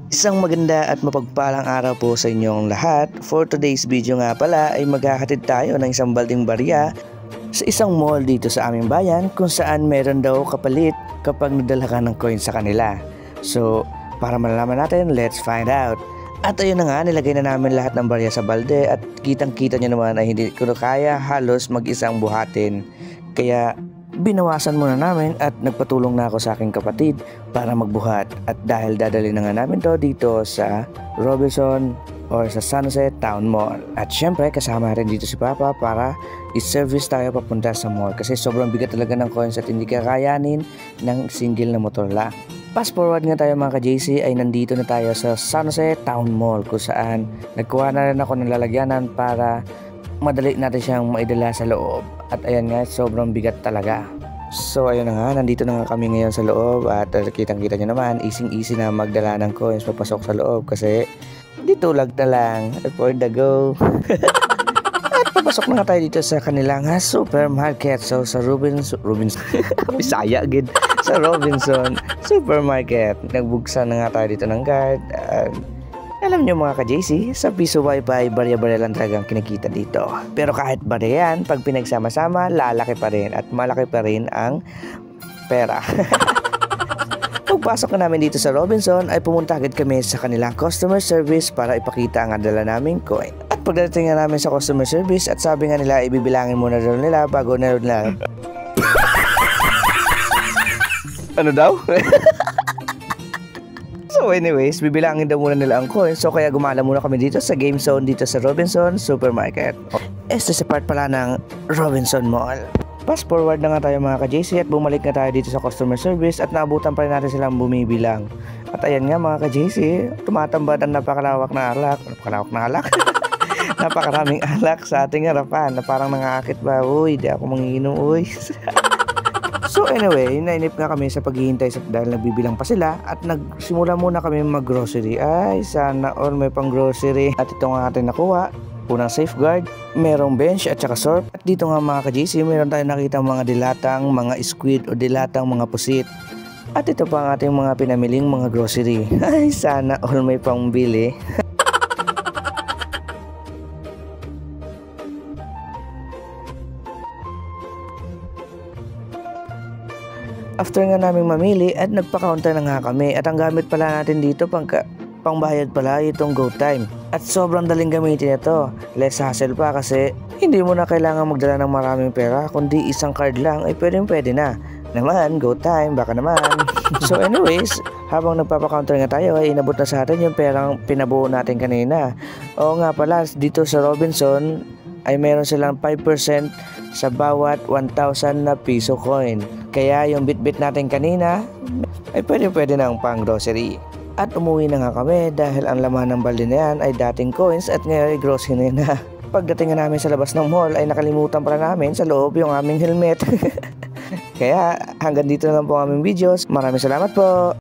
Isang maganda at mapagpalang araw po sa inyong lahat. For today's video nga pala ay maghahatid tayo ng isang balding barya sa isang mall dito sa aming bayan kung saan meron daw kapalit kapag nagdala ka ng coin sa kanila. So para malalaman natin, let's find out. At ayun na nga, nilagay na namin lahat ng barya sa balde at kitang-kita nyo naman ay hindi ko kaya halos mag-isang buhatin. Kaya binawasan muna namin at nagpatulong na ako sa aking kapatid para magbuhat. At dahil dadali na nga namin to dito sa Robinson or sa Sunset Town Mall. At syempre kasama rin dito si Papa para i-service tayo papunta sa mall kasi sobrang bigat talaga ng coins at hindi kakayanin ng single na motor lang. Fast forward nga tayo mga ka-JC ay nandito na tayo sa Sunset Town Mall kung saan nagkuha na rin ako ng lalagyanan para madali natin siyang maidala sa loob. At ayan nga, sobrang bigat talaga. So ayun na nga, nandito na nga kami ngayon sa loob at kitang-kita nyo naman, easy na magdala ng coins papasok sa loob kasi dito lag na lang for the go. At papasok na nga tayo dito sa kanilang supermarket. So sa Robinson Bisaya agad. Sa Robinson Supermarket. Nagbuksan na nga tayo dito ng guard. Alam nyo mga ka-JC, sa piso wifi, barya-barya lang talagang kinikita dito. Pero kahit barya yan, pag pinagsama-sama, lalaki pa rin at malaki pa rin ang pera. Pagpasok na namin dito sa Robinson, ay pumunta agad kami sa kanilang customer service para ipakita ang dala naming coin. At pagdating na namin sa customer service, at sabi nga nila, ibibilangin muna daw nila bago na ano daw? So anyways, bibilangin daw muna nila ang coins. So kaya gumala muna kami dito sa game zone dito sa Robinson Supermarket. Este sa part pala ng Robinson Mall. Fast forward na nga tayo mga ka-JC at bumalik na tayo dito sa customer service at naabutan pa rin natin silang bumibilang. At ayan nga mga ka-JC, tumatambad ang napakalawak na alak. Napakaraming alak sa ating harapan na parang nangaakit ba. Uy, di ako mangiinom, uy. So anyway, nainip nga kami sa paghihintay dahil nagbibilang pa sila at nagsimula muna kami mag-grocery. Ay, sana all may pang grocery. At ito nga ating nakuha. Unang safeguard, merong bench at saka sorb. At dito nga mga ka-JC, meron tayong nakita mga dilatang, mga squid o dilatang mga pusit. At ito pa ang ating mga pinamiling mga grocery. Ay, sana all may pang bili. After nga naming mamili at nagpa-counter na nga kami at ang gamit pala natin dito pangbayad pala itong GoTime. At sobrang daling gamitin ito. Less hassle pa kasi hindi mo na kailangan magdala ng maraming pera kundi isang card lang ay pwede na. Naman, GoTime, baka naman. So anyways, habang nagpapa-counter nga tayo ay inabot na sa atin yung perang pinabuo natin kanina. Oo nga pala, dito sa Robinson ay meron silang 5% sa bawat 1,000 na piso coin. Kaya yung bit-bit natin kanina ay pwede na ang pang grocery. At umuwi na nga kami dahil ang laman ng balde na yan ay dating coins at ngayon ay grocery na. Pagdating namin sa labas ng mall ay nakalimutan pala namin sa loob yung aming helmet. Kaya hanggang dito na lang po ang aming videos. Maraming salamat po.